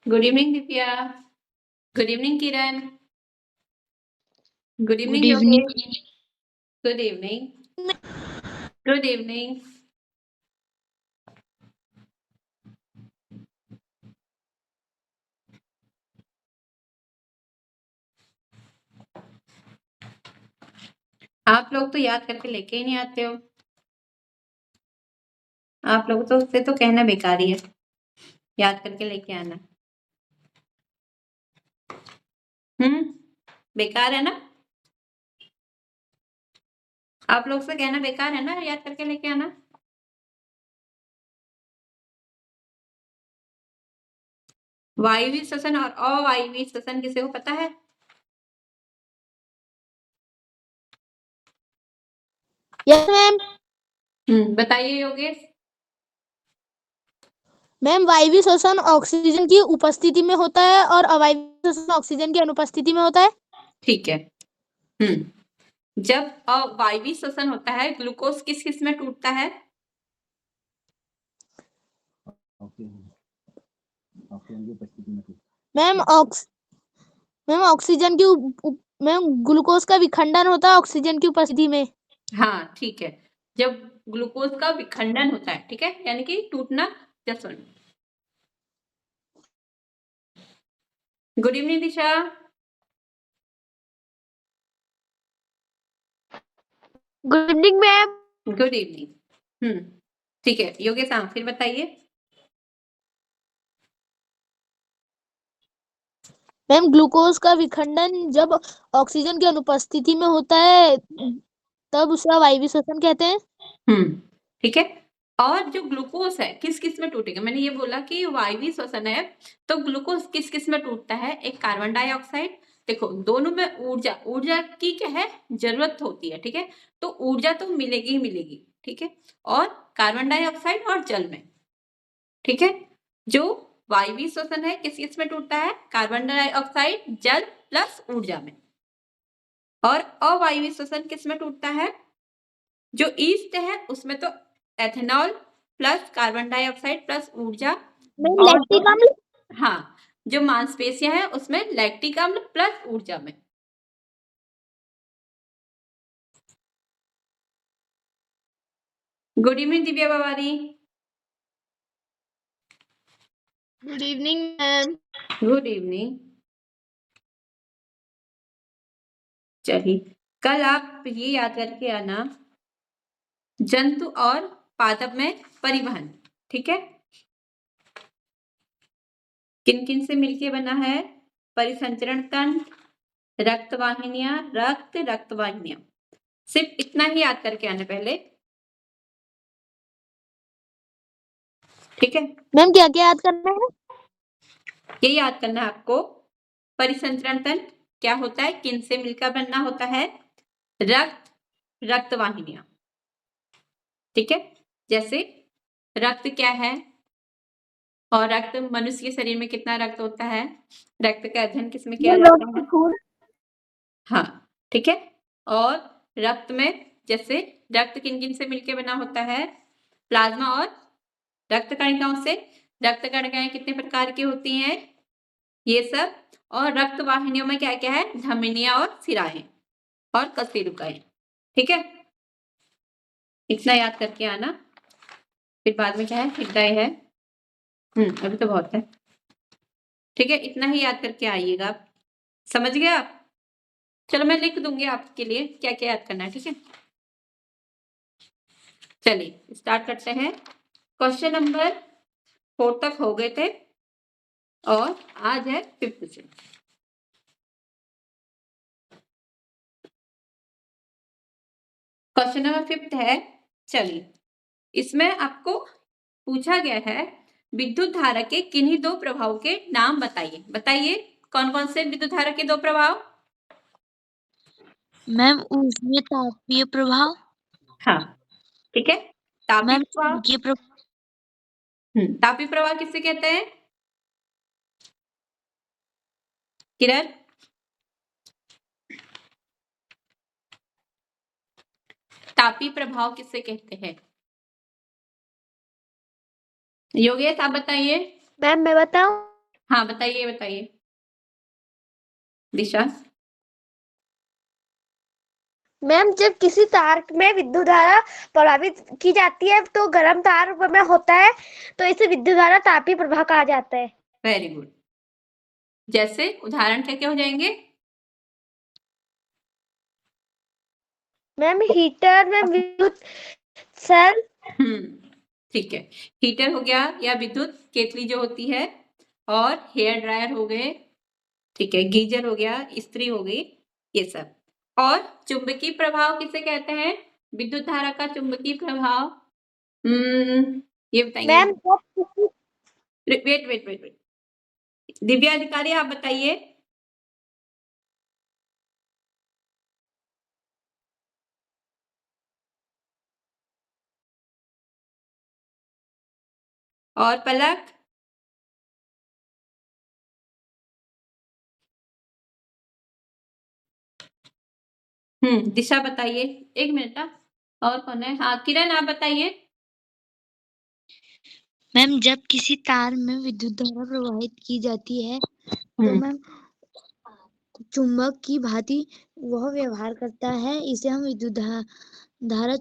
Good evening Divya. Good evening Kiran. Good evening Good evening. Yogesh. Good evening. Good evening. आप लोग तो याद करके लेके ही नहीं आते हो। आप लोग तो से तो कहना बेकार ही है, याद करके लेके आना। बेकार है ना। आप लोग से कहना बेकार है ना, याद करके लेके आना। वायवी श्वसन और अवायवी श्वसन किसी को पता है? Yes ma'am. बताइए योगेश। मैम वायवीय श्वसन ऑक्सीजन की उपस्थिति में होता है और अवायवीय श्वसन ऑक्सीजन की अनुपस्थिति में होता है। ठीक है। जब अवायवी श्वसन होता है, ग्लूकोज किस किस में टूटता है? मैम ऑक्सीजन की मैम ग्लूकोज का विखंडन होता है ऑक्सीजन की उपस्थिति में। हाँ ठीक है, जब ग्लूकोज का विखंडन होता है, ठीक है, यानी कि टूटना। Just good evening Disha. Good evening ma'am. Good evening. ठीक है योगेश, फिर बताइए। मैम ग्लूकोज का विखंडन जब ऑक्सीजन की अनुपस्थिति में होता है तब उसे अवायवीय श्वसन कहते हैं। ठीक है। और जो ग्लूकोज है किस किस में टूटेगा? मैंने ये बोला कि वायवीय श्वसन है, तो ग्लूकोज किस किस में टूटता है? एक कार्बन डाइऑक्साइड। देखो दोनों में ऊर्जा ऊर्जा की क्या है, जरूरत होती है, ठीक है, तो ऊर्जा तो मिलेगी ही मिलेगी, ठीक है, और कार्बन डाइऑक्साइड और जल में, ठीक है। जो वायवीय श्वसन है किस किस में टूटता है? कार्बन डाइऑक्साइड, जल प्लस ऊर्जा में। और अवायवीय श्वसन किस में टूटता है? जो ईस्ट है उसमें तो ethanol plus carbon dioxide plus ऊर्जा, और लैक्टिक अम्ल। हाँ, जो मांसपेशियां है उसमें लैक्टिक अम्ल प्लस ऊर्जा में। Good evening Divya Babari. Good evening ma'am. Good evening. चलिए, कल आप ये याद करके आना, जंतु और पादप में परिवहन, ठीक है, किन किन से मिलके बना है? परिसंचरण तंत्र, रक्तवाहिनियां, रक्तवाहिनियां। सिर्फ इतना ही याद करके आना पहले, ठीक है। मैम क्या क्या याद करना है? ये याद करना है आपको, परिसंचरण तंत्र क्या होता है, किन से मिलकर बनना होता है? रक्तवाहिनियां, ठीक है। जैसे रक्त क्या है, और रक्त, मनुष्य के शरीर में कितना रक्त होता है? रक्त का अध्ययन किसमें किया जाता है? हाँ ठीक है। और रक्त में जैसे रक्त किन किन से मिलकर बना होता है? प्लाज्मा और रक्त कणिकाओं से। रक्त कणिकाएं कितने प्रकार की होती हैं? ये सब। और रक्त वाहिनियों में क्या क्या है? धमनियां और सिराएं और कशेरुकाएं, ठीक है। इतना याद करके आना, फिर बाद में क्या है, हृदय है। अभी तो बहुत है, ठीक है, इतना ही याद करके आइएगा आप। समझ गए आप? चलो मैं लिख दूंगी आपके लिए क्या क्या याद करना है, ठीक है। चलिए स्टार्ट करते हैं। क्वेश्चन नंबर 4 तक हो गए थे और आज है 5th से। क्वेश्चन नंबर 5th है। चलिए, इसमें आपको पूछा गया है, विद्युत धारा के किन्हीं दो प्रभाव के नाम बताइए। बताइए कौन कौन से विद्युत धारा के दो प्रभाव? मैम उसमें तापीय प्रभाव। हाँ ठीक है, तापीय मैम प्रभाव। चुंबकीय प्रभाव। तापीय प्रवाह किससे कहते हैं किरण? तापीय प्रभाव किससे कहते हैं? योगेश आप बताइए। मैम मैं बताऊं? हाँ बताइए बताइए दिशा। मैम जब किसी तार में विद्युत धारा प्रभावित की जाती है तो गर्म तार में होता है, तो इसे विद्युत धारा तापीय प्रवाह कहा जाता है। Very good. जैसे उदाहरण क्या क्या हो जाएंगे? मैम हीटर में विद्युत सेल। ठीक है, हीटर हो गया या विद्युत केतली जो होती है, और हेयर ड्रायर हो गए, ठीक है, गीजर हो गया, इस्त्री हो गई, ये सब। और चुंबकीय प्रभाव किसे कहते हैं? विद्युत धारा का चुंबकीय प्रभाव ये बताइए। Ma'am wait wait wait wait, Divya Adhikari आप बताइए। और पलक? दिशा बताइए। एक मिनट। और कौन है? हाँ किरण आप बताइए। मैम जब किसी तार में विद्युत धारा प्रवाहित की जाती है तो मैम चुंबक की भांति वह व्यवहार करता है, इसे हम विद्युत धारा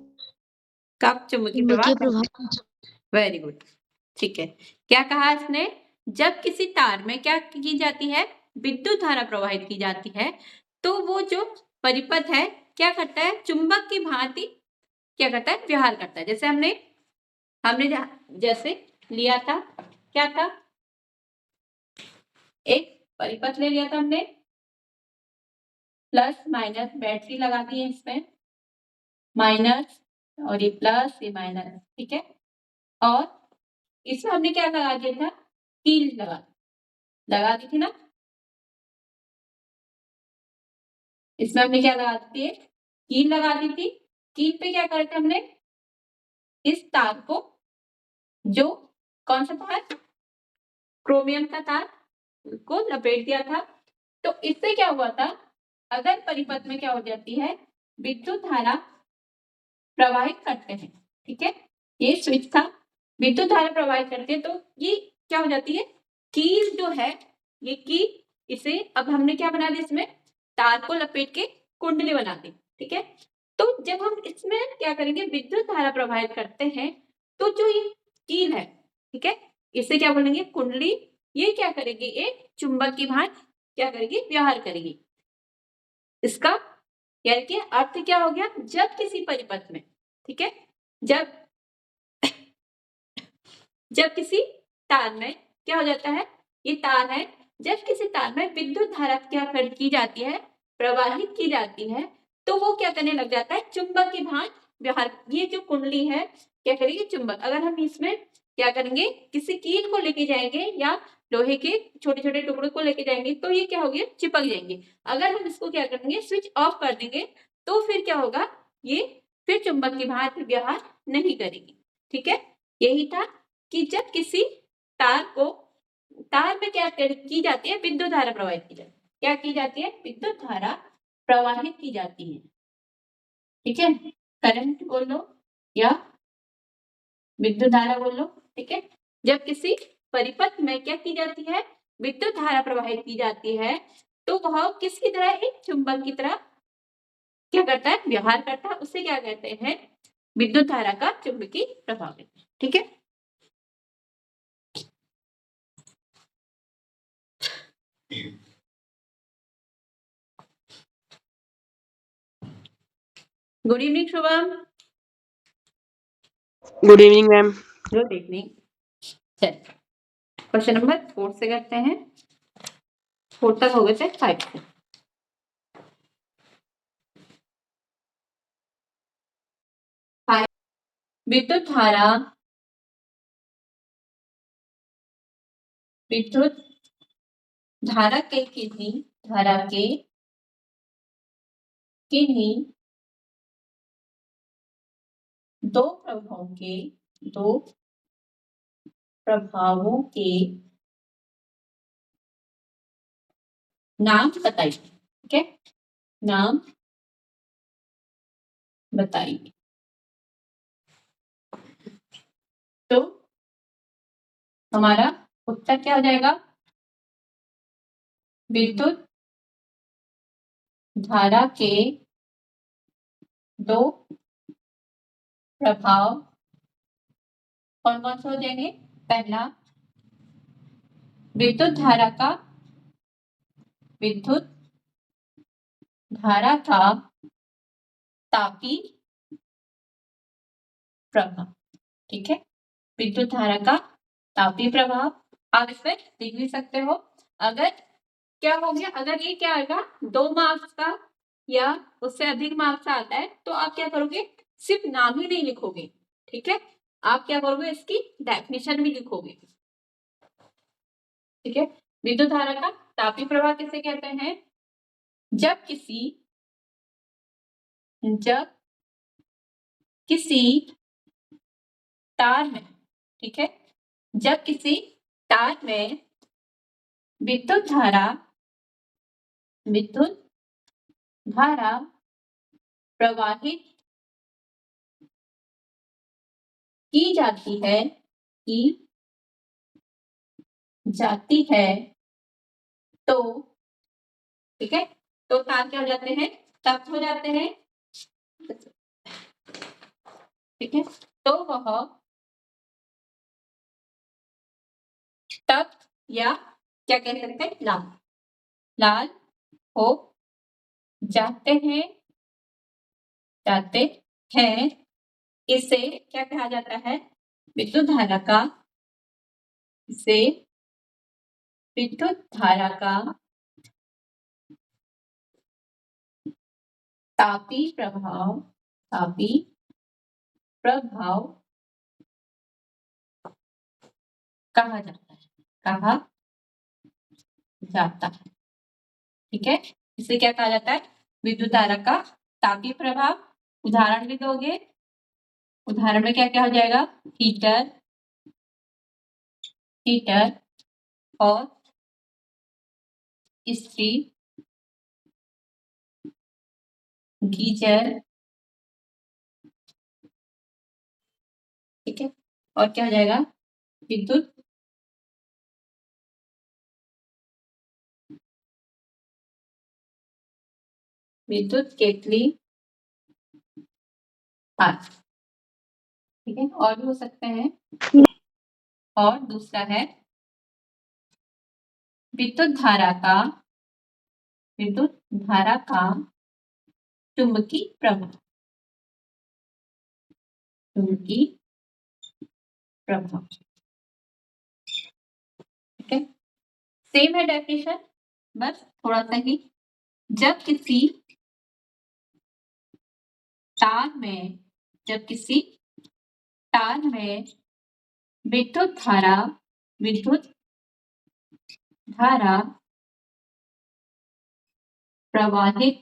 कब चुंबकीय प्रवाह? वेरी गुड, ठीक है। क्या कहा इसने? जब किसी तार में क्या की जाती है? विद्युत धारा प्रवाहित की जाती है, तो वो जो परिपथ है क्या करता है? चुंबक की भांति क्या करता है? व्यवहार करता है। जैसे हमने जैसे लिया था, क्या था? एक परिपथ ले लिया था हमने, प्लस माइनस, बैटरी लगा दी है इसमें, माइनस और ये प्लस ये माइनस, ठीक है। और इसमें हमने क्या लगा दिया था? कील लगा दी थी ना। इसमें हमने क्या लगा दी थी? कील लगा दी थी। कील पे क्या करते हमने? इस तार को, जो कौन सा तार? क्रोमियम का तार को लपेट दिया था। तो इससे क्या हुआ था? अगर परिपथ में क्या हो जाती है? विद्युत धारा प्रवाहित करते हैं, ठीक है, ये स्विच था, विद्युत धारा प्रवाहित करते हैं, तो ये क्या हो जाती है? कील जो है, ये कील, इसे अब हमने क्या बना दिया? इसमें तार को लपेट के कुंडली बना दी, ठीक है। तो जब हम इसमें क्या करेंगे? विद्युत धारा प्रवाहित करते हैं, तो जो ये कील है, ठीक है, इसे क्या बोलेंगे? कुंडली। ये क्या करेगी? एक चुंबक की भांति क्या करेगी? व्यवहार करेगी। इसका यानी कि अर्थ क्या हो गया? जब किसी परिपथ में, ठीक है, जब किसी तार में क्या हो जाता है? ये तार है, जब किसी तार में विद्युत धारा क्या की जाती है? प्रवाहित की जाती है, तो वो क्या करने लग जाता है? चुंबक की भांति व्यवहार। ये जो कुंडली है क्या करेगी? चुंबक। अगर हम इसमें क्या करेंगे? किसी कील को लेके जाएंगे या लोहे के छोटे छोटे टुकड़े को लेके जाएंगे, तो ये क्या हो गया? चिपक जाएंगे। अगर हम इसको क्या करेंगे? स्विच ऑफ कर देंगे, तो फिर क्या होगा? ये फिर चुंबक की भांति व्यवहार नहीं करेगी, ठीक है। यही था कि जब किसी तार में क्या की जाती है? विद्युत धारा प्रवाहित की जाती है। क्या की जाती है? विद्युत धारा प्रवाहित की जाती है, ठीक है। करंट बोल लो या विद्युत धारा बोल लो, ठीक है। जब किसी परिपथ में क्या की जाती है? विद्युत धारा प्रवाहित की जाती है, तो वह किसकी तरह? एक चुंबक की तरह क्या करता है? व्यवहार करता है। उसे क्या कहते हैं? विद्युत धारा का चुंबकीय प्रभाव, ठीक है। Good evening Shubham. Good evening ma'am. Good evening. चल क्वेश्चन नंबर 4 से करते हैं। 4 तक हो गए थे, 5 से। विद्युत धारा के किन्हीं दो प्रभावों के नाम बताइए, ठीक है। नाम बताइए। तो हमारा उत्तर क्या हो जाएगा? विद्युत धारा के दो प्रभाव कौन कौन से हो जाएंगे? पहला, विद्युत धारा का तापी प्रभाव। ठीक है, विद्युत धारा का तापी प्रभाव आप इसमें लिख भी सकते हो। अगर क्या हो गया, अगर ये क्या आएगा 2 मार्क्स का या उससे अधिक मार्क्स आता है तो आप क्या करोगे, सिर्फ नाम ही नहीं लिखोगे। ठीक है, आप क्या करोगे, इसकी डेफिनेशन भी लिखोगे। ठीक है, विद्युत धारा का तापी प्रभाव किसे कहते हैं? जब किसी तार में, ठीक है, जब किसी तार में विद्युत धारा प्रवाहित की जाती है तो, ठीक है, तो तार क्या हो जाते हैं, तप्त हो जाते हैं। ठीक है, तो वह तप्त या क्या कह सकते हैं, लाल हो जाते हैं। इसे क्या कहा जाता है, विद्युत धारा का तापी प्रभाव कहा जाता है। ठीक है, इसे क्या कहा जाता है, विद्युत धारा का तापी प्रभाव। उदाहरण भी दोगे, उदाहरण में क्या क्या हो जाएगा, हीटर और इस्त्री, गीजर। ठीक है, और क्या हो जाएगा, विद्युत केतली आदि। ठीक है, और भी हो सकते हैं। और दूसरा है विद्युत धारा का चुंबकीय प्रभाव। ठीक है, सेम है डेफिनेशन, बस थोड़ा सा ही। जब किसी तार में विद्युत धारा प्रवाहित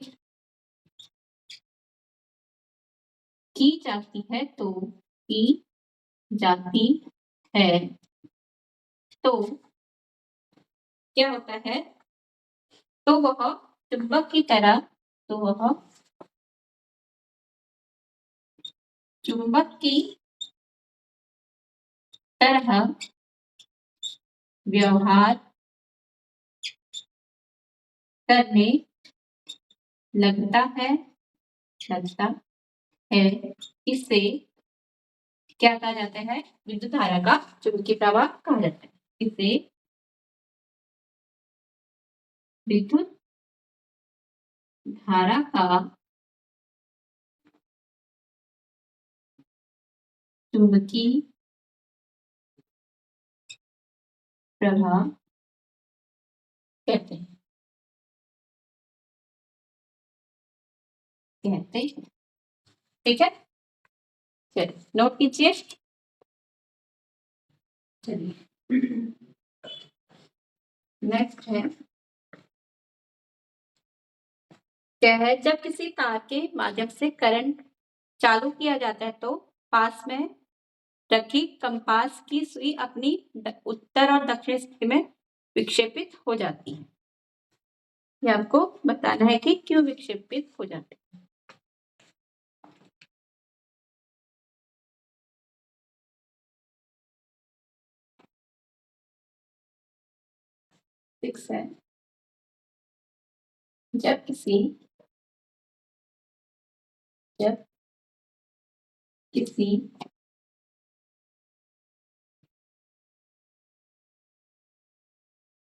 की जाती है तो क्या होता है, तो वह चुंबक की तरह व्यवहार करने लगता है। इसे क्या कहा जाता है, विद्युत धारा का चुंबकीय प्रवाह कहा जाता है। इसे विद्युत धारा का चुंबकीय प्रभाव कहते हैं। ठीक है, चलिए नोट कीजिए। चलिए नेक्स्ट है, क्या है, जब किसी तार के माध्यम से करंट चालू किया जाता है तो पास में रखी कंपास की सुई अपनी उत्तर और दक्षिण स्थिति में विक्षेपित हो जाती है। ये आपको बताना है कि क्यों विक्षेपित हो जाती है। है जब किसी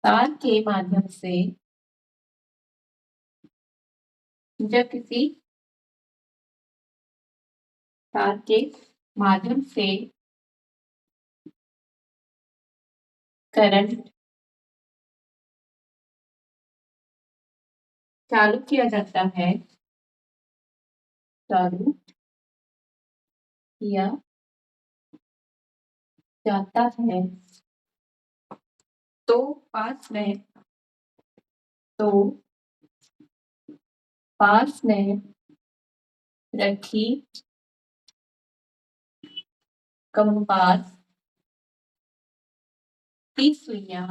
तार के माध्यम से करंट चालू किया जाता है तो पास में रखी कंपास की सुइयां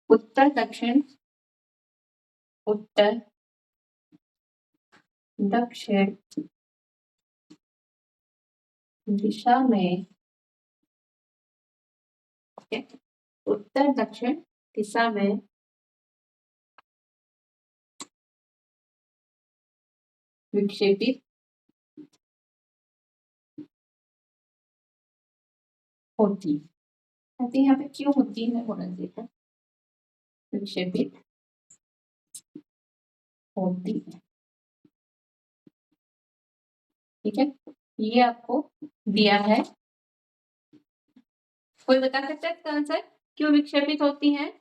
उत्तर दक्षिण दिशा में उत्तर दक्षिण दिशा में विक्षेपित होती है। यहाँ पे क्यों होती है होना चाहिए, विक्षेपित होती है। ठीक है, ये आपको दिया है। कोई बता सकता है इसका आंसर क्यों विक्षेपित होती हैं?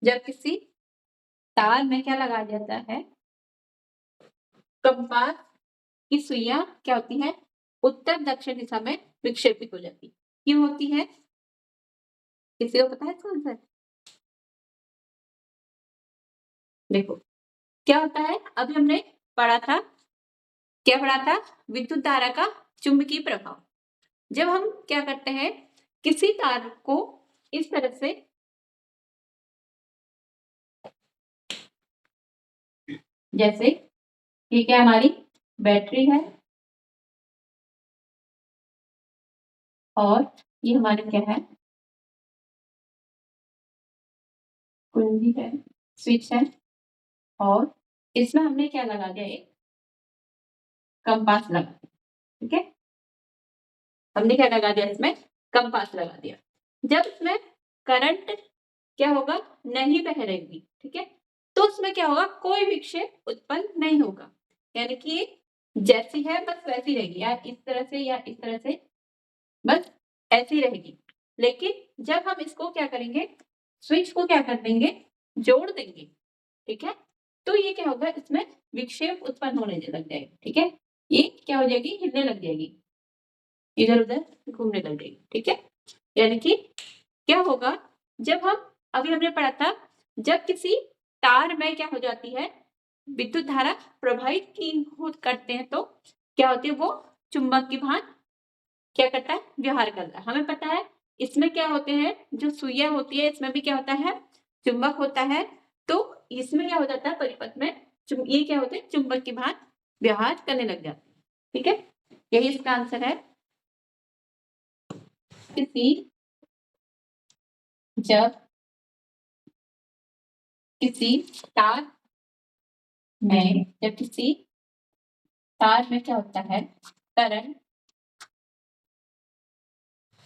जब किसी तार में क्या लगा जाता है, कंपास की सुइयां क्या होती है, उत्तर दक्षिण दिशा में विक्षेपित हो जाती। क्यों होती है, किसी को पता है इसका आंसर? देखो क्या होता है, अभी हमने पढ़ा था, क्या पढ़ा था, विद्युत धारा का चुंबकीय प्रभाव। जब हम क्या करते हैं, किसी तार को इस तरह से जैसे ये क्या हमारी बैटरी है और ये हमारी क्या है, कुंडी है, स्विच है, और इसमें हमने क्या लगा दिया, एक कंपास लगा दिया। ठीक है, हमने क्या लगा दिया, इसमें कंपास लगा दिया। जब इसमें करंट क्या होगा, नहीं बह रहेगी, ठीक है, तो उसमें क्या होगा, कोई विक्षेप उत्पन्न नहीं होगा, यानी कि जैसी है बस वैसी रहेगी, या इस तरह से या इस तरह से, बस ऐसी रहेगी। लेकिन जब हम इसको क्या करेंगे, स्विच को क्या कर देंगे, जोड़ देंगे, ठीक है, तो ये क्या होगा, इसमें विक्षेप उत्पन्न होने लग जाएगा। ठीक है, ये क्या हो जाएगी, हिलने लग जाएगी, इधर उधर घूमने लग जाएगी। ठीक है, यानी कि क्या होगा, जब हम अभी हमने पढ़ा था, जब किसी तार में क्या हो जाती है, विद्युत धारा प्रवाहित करते हैं, तो क्या होती है, वो चुंबक की भांति क्या करता है, व्यवहार करता है। हमें पता है इसमें क्या होते हैं, जो सुइयां होती है इसमें भी क्या होता है, चुंबक होता है, तो इसमें क्या हो जाता है, परिपथ में ये क्या होते हैं, चुंबक की भांति व्यवहार करने लग जाते हैं। ठीक है, यही इसका आंसर है। जब किसी तार में क्या होता है, करंट,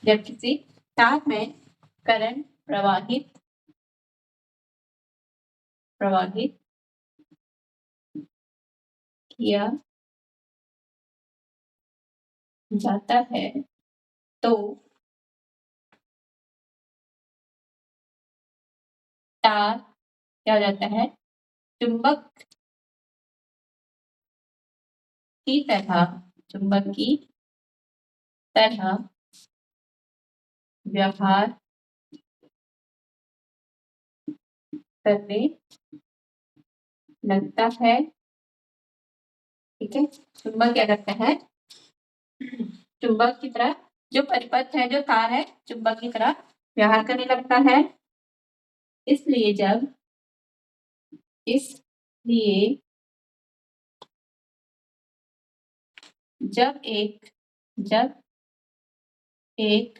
जब किसी तार में करंट प्रवाहित किया जाता है, तो तार क्या हो जाता है, चुंबक की तरह व्यवहार करने लगता है। ठीक है, चुंबक क्या करता है, चुंबक की तरह, जो परिपथ है, जो तार है, चुंबक की तरह व्यवहार करने लगता है। इसलिए जब एक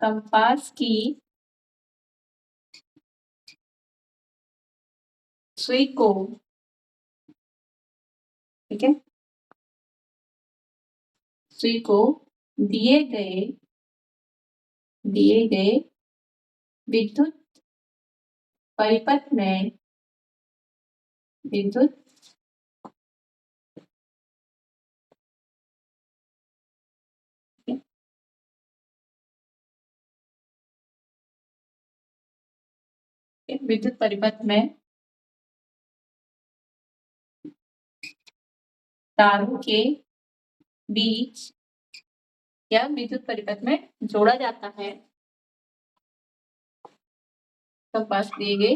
कंपास की सुई को, ठीक है, सुई को दिए गए विद्युत परिपथ में विद्युत परिपथ में तारों के बीच या विद्युत परिपथ में जोड़ा जाता है। कंपास दिए गए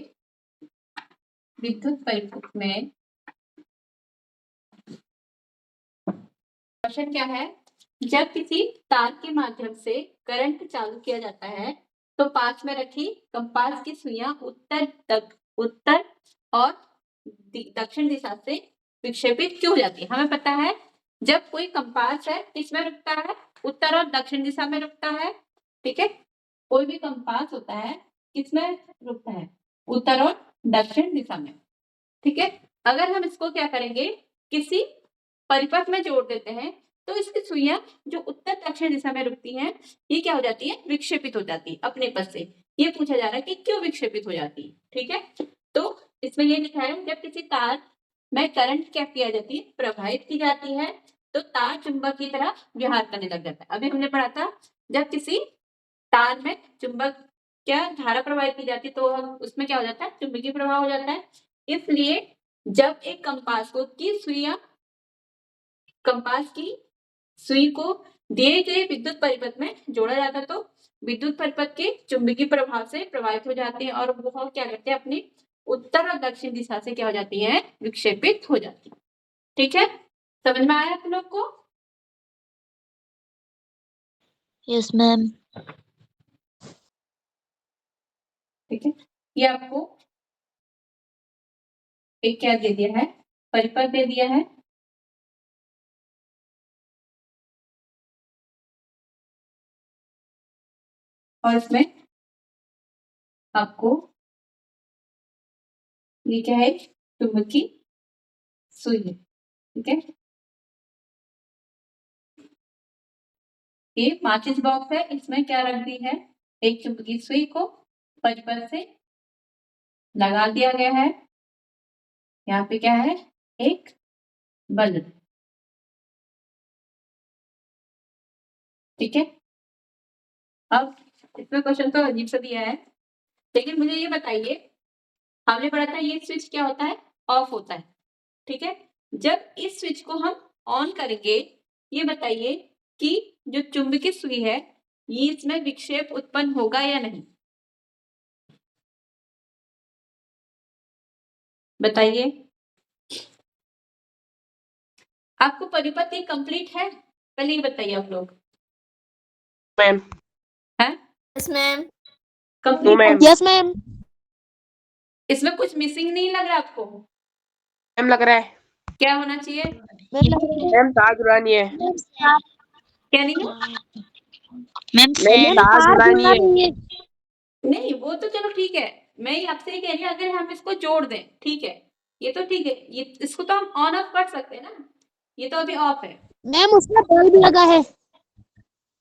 विद्युत परिपथ में, क्वेश्चन क्या है, जब किसी तार के माध्यम से करंट चालू किया जाता है तो पास में रखी कंपास की सुइयां उत्तर और दक्षिण दिशा से विक्षेपित क्यों हो जाती है। हमें पता है जब कोई कंपास है किसमें रुकता है, उत्तर और दक्षिण दिशा में रुकता है। ठीक है, कोई भी कंपास होता है किसमें रुकता है, उत्तर और दक्षिण दिशा में। ठीक है, अगर हम इसको क्या करेंगे, किसी परिपथ में जोड़ देते हैं तो इसकी सुइयां जो उत्तर दक्षिण दिशा में रुकती हैं ये क्या हो जाती है, विक्षेपित हो जाती है अपने पथ से। ये पूछा जा रहा है कि क्यों विक्षेपित हो जाती है। ठीक है, तो इसमें ये लिखा है जब किसी तार में करंट क्या किया जाती है, प्रवाहित की जाती है तो तार चुंबक की तरह व्यवहार करने लग जाता है। अभी हमने पढ़ा था जब किसी तार में चुंबक क्या धारा प्रवाहित की जाती है तो उसमें क्या हो जाता है, चुंबकीय प्रवाह हो जाता है। इसलिए जब एक कंपास की सुई को दिए गए विद्युत परिपथ में जोड़ा जाता है तो विद्युत परिपथ के चुंबकीय प्रभाव से प्रभावित हो जाते हैं और वो क्या करते हैं, अपनी उत्तर और दक्षिण दिशा से क्या हो जाती है, विक्षेपित हो जाती है। ठीक है, समझ में आया आप लोग को? Yes ma'am. ठीक है, ये आपको एक क्या दे दिया है, परिपथ दे दिया है। और इसमें आपको ये क्या है, चुंबकीय सुई है। ठीक है, ये माचिस बॉक्स है, इसमें क्या रख दी है, एक चुंबकीय सुई को परिपथ से लगा दिया गया है। यहाँ पे क्या है, एक बल्ब। ठीक है, अब इसमें क्वेश्चन तो अजीब सा दिया है, लेकिन मुझे ये बताइए, हमने पढ़ा था ये स्विच क्या होता है, ऑफ होता है। ठीक है, जब इस स्विच को हम ऑन करेंगे, ये बताइए कि जो चुंबकीय सुई है ये इसमें विक्षेप उत्पन्न होगा या नहीं, बताइए। आपको परिपथ ये कंप्लीट है, पहले ये बताइए आप लोग। मैम। है यस मैम। कंप्लीट है? Yes ma'am. इसमें कुछ मिसिंग नहीं लग रहा आपको? मैम लग रहा है, क्या होना चाहिए? मैम तार जुड़ानी है, क्या नहीं है? मैम तार जुड़ानी है। नहीं वो तो चलो ठीक है, मैं आपसे ये कह रही हूँ अगर हम इसको जोड़ दें, ठीक है, ये तो ठीक है, ये इसको तो हम ऑन ऑफ कर सकते हैं ना, ये तो अभी ऑफ है। मैम उसमें बल्ब लगा है।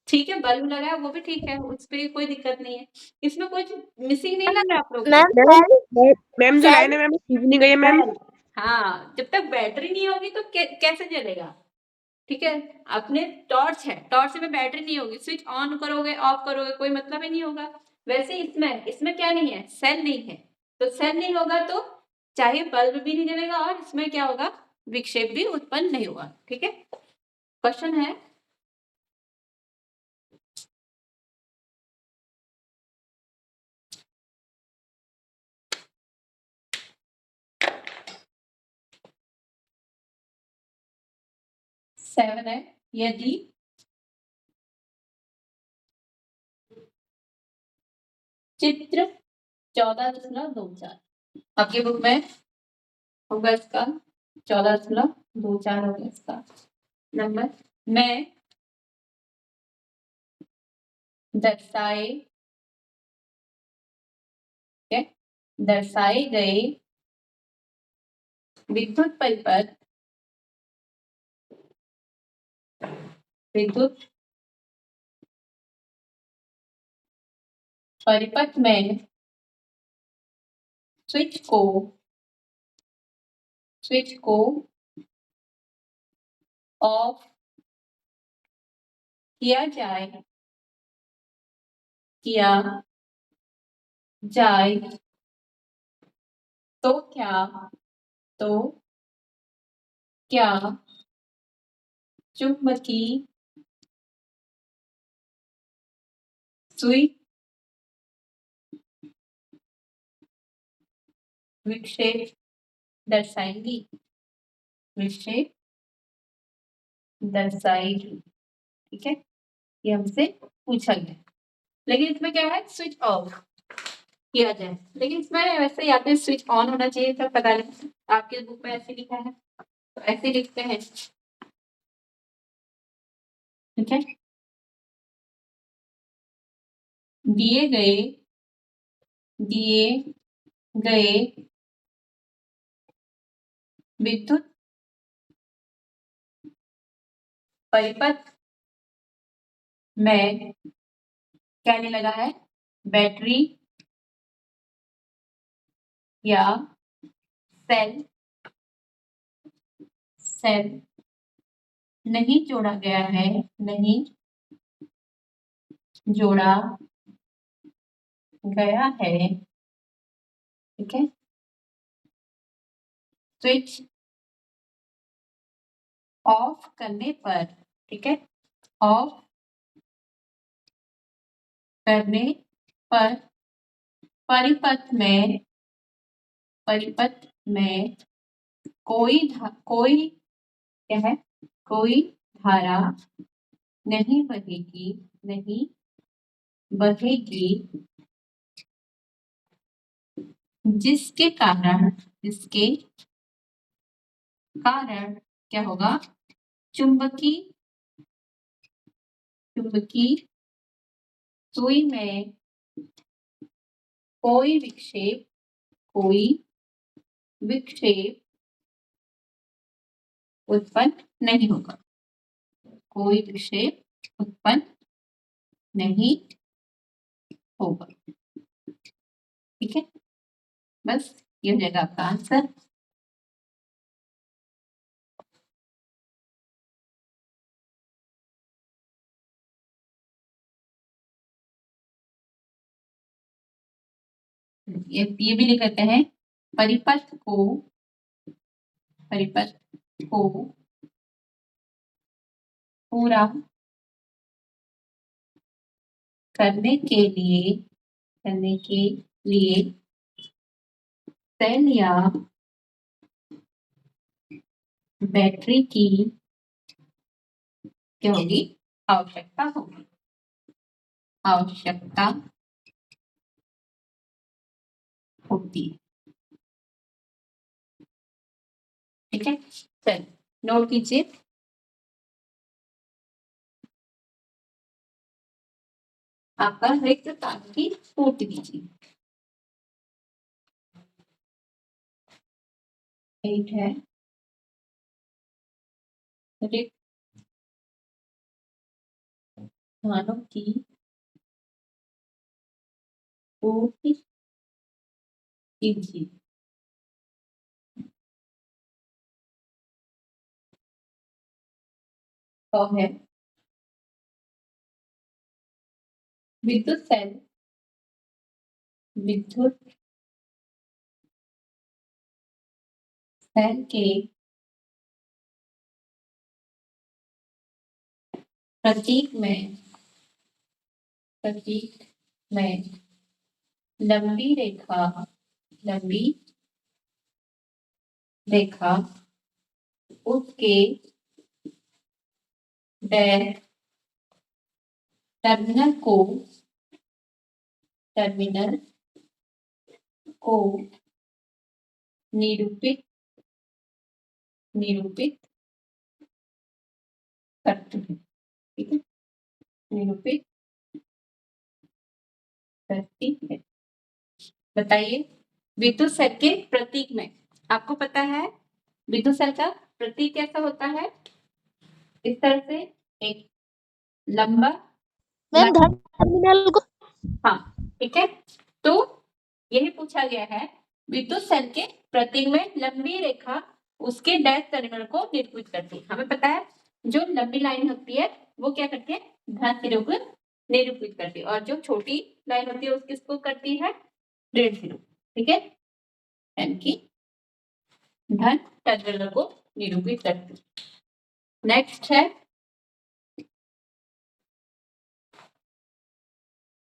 ठीक है, बल्ब लगा है वो भी ठीक है, उस पर कोई दिक्कत नहीं है। इसमें कुछ मिसिंग नहीं लग रहा आप लोग को? मैम मैम जो लाइन है मैम खींच नहीं गई है मैम। हाँ, जब तक बैटरी नहीं होगी तो कैसे चलेगा। ठीक है, अपने टॉर्च है, टॉर्च में बैटरी नहीं होगी, स्विच ऑन करोगे ऑफ करोगे कोई मतलब ही नहीं होगा। वैसे इसमें क्या नहीं है, सेल नहीं है, तो सेल नहीं होगा तो चाहे बल्ब भी नहीं जलेगा और इसमें क्या होगा, विक्षेप भी उत्पन्न नहीं होगा। ठीक है, क्वेश्चन है, सेवन है, यदि चित्र 14.24 आपकी बुक में होगा इसका 14.24 हो गया इसका नंबर। मैं दर्शाए गए विद्युत परिपथ में स्विच को ऑफ किया जाए तो क्या चुंबकीय सुई विक्षेप दर्शाएगी। ठीक है, ये हमसे पूछा गया, लेकिन इसमें क्या है, स्विच ऑफ किया जाए, लेकिन इसमें वैसे या तो स्विच ऑन होना चाहिए था, पता नहीं आपके बुक में ऐसे लिखा है, तो ऐसे लिखते हैं। ठीक है, दिए गए विद्युत परिपथ में क्या नहीं लगा है, बैटरी या सेल नहीं जोड़ा गया है, ठीक है, स्विच ऑफ करने पर, ठीक है, ऑफ करने पर परिपथ में कोई क्या है, कोई धारा नहीं बहेगी, जिसके कारण क्या होगा, चुंबकीय सुई में कोई विक्षेप उत्पन्न नहीं होगा, कोई विक्षेप उत्पन्न नहीं होगा। ठीक है, बस ये हो जाएगा आपका आंसर। ये भी लिख लेते हैं, परिपथ को पूरा करने के लिए सेल या बैटरी की क्या होगी, आवश्यकता होती है। ठीक है, चल नोट कीजिए। आपका रिक्त स्थान की पूर्ति कीजिए। 8 है रिक्त स्थानों की पूर्ति कीजिए। तो है विद्युत सेल के प्रतीक में लंबी रेखा उसके टर्मिनल को निरूपित निरूपित करती है। ठीक है, निरूपित करती है। बताइए, विद्युत सेल के प्रतीक में आपको पता है विद्युत सेल का प्रतीक कैसा होता है? इस तरह से एक लंबा मैम धन टर्मिनल को हाँ, ठीक है। तो यही पूछा गया है, विद्युत सेल के प्रतीक में लंबी रेखा उसके डैश टर्मिनल को निरूपित करती है। हमें पता है जो लंबी लाइन होती है वो क्या करती है, धन सिरों को निरूपित करती है, और जो छोटी लाइन होती है उसको किसको करती है, ऋण सिरों। ठीक है, यानी कि धन टर्मिनल को निरूपित करती है। नेक्स्ट है,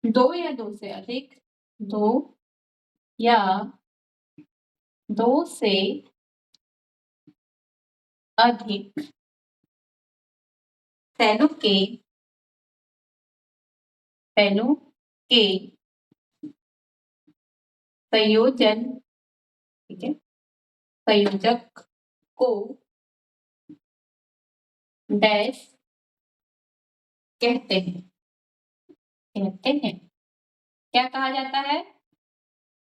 दो या दो से अधिक, दो या दो से अधिक सेलों के संयोजन, ठीक है, संयोजक को डैश कहते हैं। क्या कहा जाता है?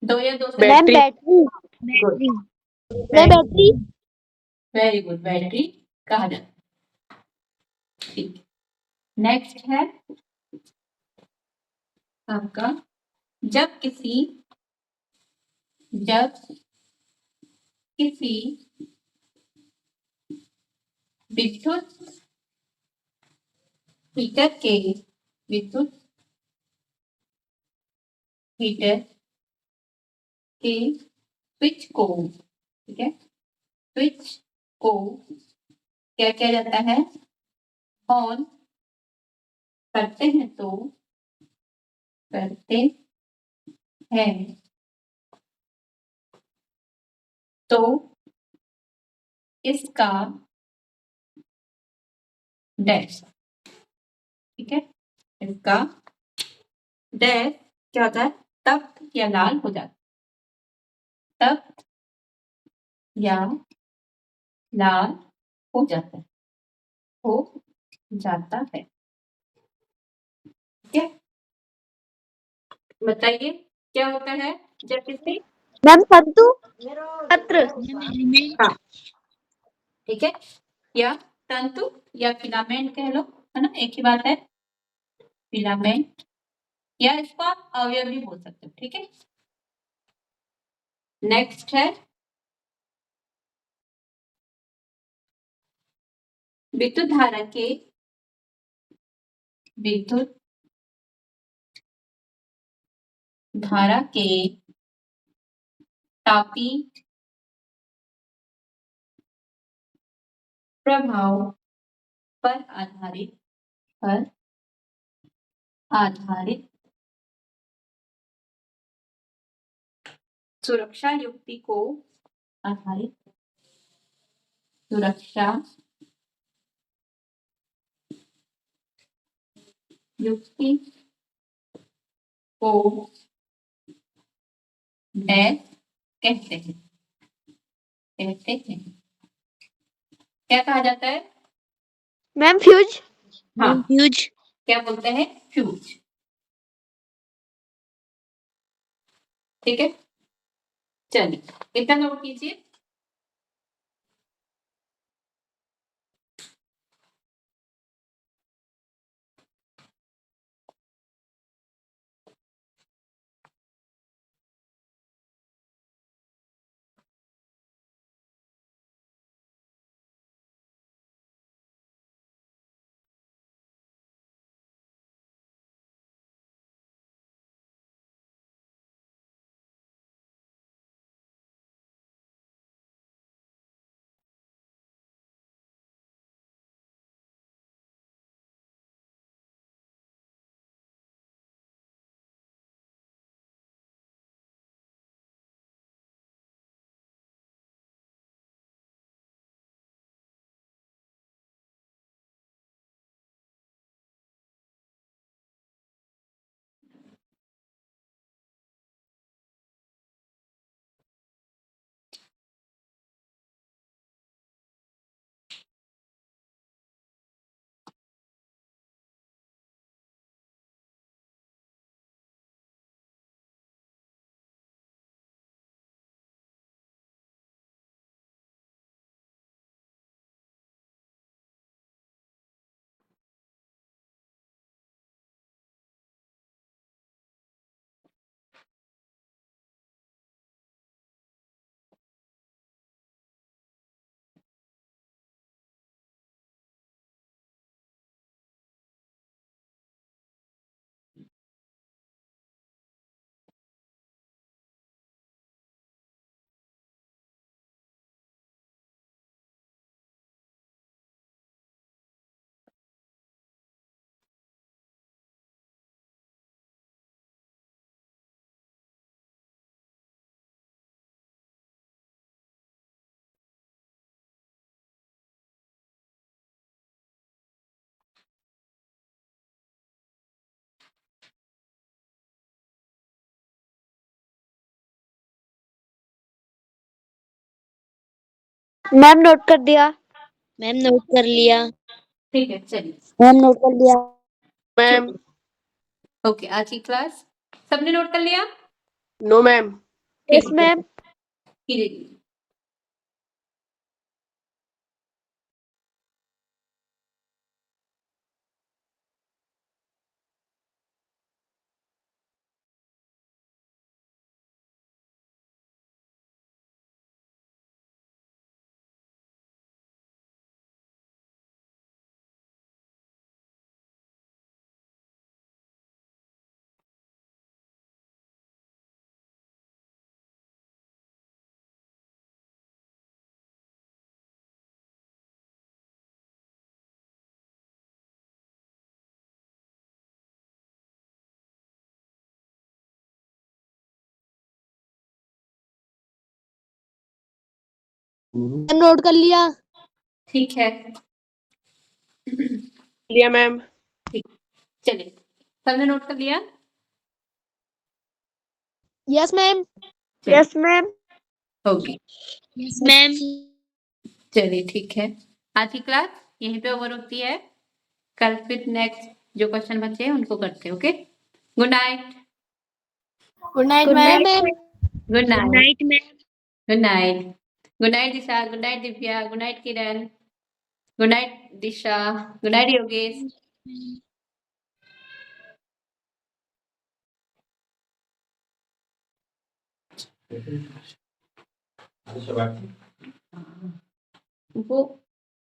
दो या दो से ma'am battery battery ma'am battery very good, battery कहा जाता है। ठीक, नेक्स्ट है आपका, जब किसी विद्युत हीटर के विद्युत हीटर के स्विच को, ठीक है, स्विच को क्या किया जाता है, ऑन करते हैं तो करते हैं तो इसका डैश, ठीक है, इसका डैश क्या होता है, तप्त या लाल हो जाता है, तप्त या लाल हो जाता है, हो जाता है। ठीक है, बताइए क्या होता है जब किसी, मैम तंतु पत्र हाँ, ठीक है, या तंतु या फिलामेंट कह लो, है ना, एक ही बात है, फिलामेंट, या इसको आप अवयव भी बोल सकते हो। ठीक है, नेक्स्ट है विद्युत धारा के विद्युत धारा के तापी प्रभाव पर आधारित सुरक्षा युक्ति को आधारित सुरक्षा युक्ति को डैश कहते हैं, क्या कहा जाता है? मैम फ्यूज हाँ, फ्यूज क्या बोलते हैं, फ्यूज। ठीक है, चलिए इतना नोट कीजिए। मैम नोट कर दिया। मैम नोट कर लिया। ठीक है, चलिए। मैम नोट कर लिया। मैम। ओके, आज की क्लास सबने नोट कर लिया? No ma'am. Yes ma'am. कीजिए। मैम नोट कर लिया। ठीक है। लिया मैम। चलिए, सबने नोट कर लिया? Yes ma'am. चलिए, yes ma'am. Okay. Yes ma'am. चलिए, ठीक है। आज की क्लास यहीं पे ओवर होती है। कल फिर नेक्स्ट जो क्वेश्चन बचे हैं उनको करते हैं। Okay, good night. Good night good ma'am. Night. Good night. Night ma'am. Good night. Good night Disha, good night Divya, good night Kiran, good night Disha, good night Yogesh. वो